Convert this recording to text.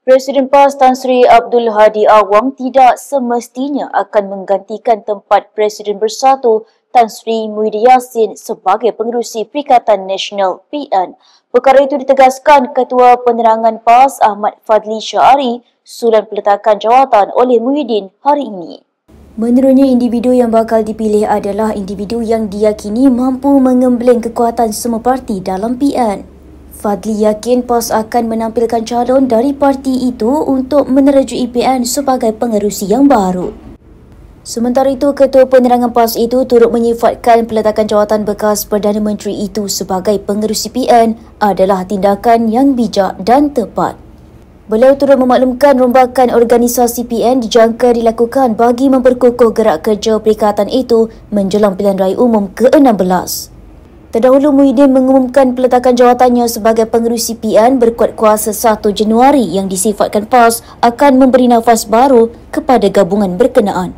Presiden PAS Tan Sri Abdul Hadi Awang tidak semestinya akan menggantikan tempat Presiden Bersatu Tan Sri Muhyiddin Yassin sebagai pengerusi Perikatan Nasional PN. Perkara itu ditegaskan Ketua Penerangan PAS Ahmad Fadli Syahari susulan peletakan jawatan oleh Muhyiddin hari ini. Menurutnya, individu yang bakal dipilih adalah individu yang diyakini mampu mengembleng kekuatan semua parti dalam PN. Fadli yakin PAS akan menampilkan calon dari parti itu untuk menerajui PN sebagai pengerusi yang baru. Sementara itu, Ketua Penerangan PAS itu turut menyifatkan peletakan jawatan bekas Perdana Menteri itu sebagai pengerusi PN adalah tindakan yang bijak dan tepat. Beliau turut memaklumkan rombakan organisasi PN dijangka dilakukan bagi memperkukuh gerak kerja perikatan itu menjelang pilihan raya umum ke-16. Terdahulu, Muhyiddin mengumumkan peletakan jawatannya sebagai pengerusi PN berkuat kuasa 1 Januari yang disifatkan PAS akan memberi nafas baru kepada gabungan berkenaan.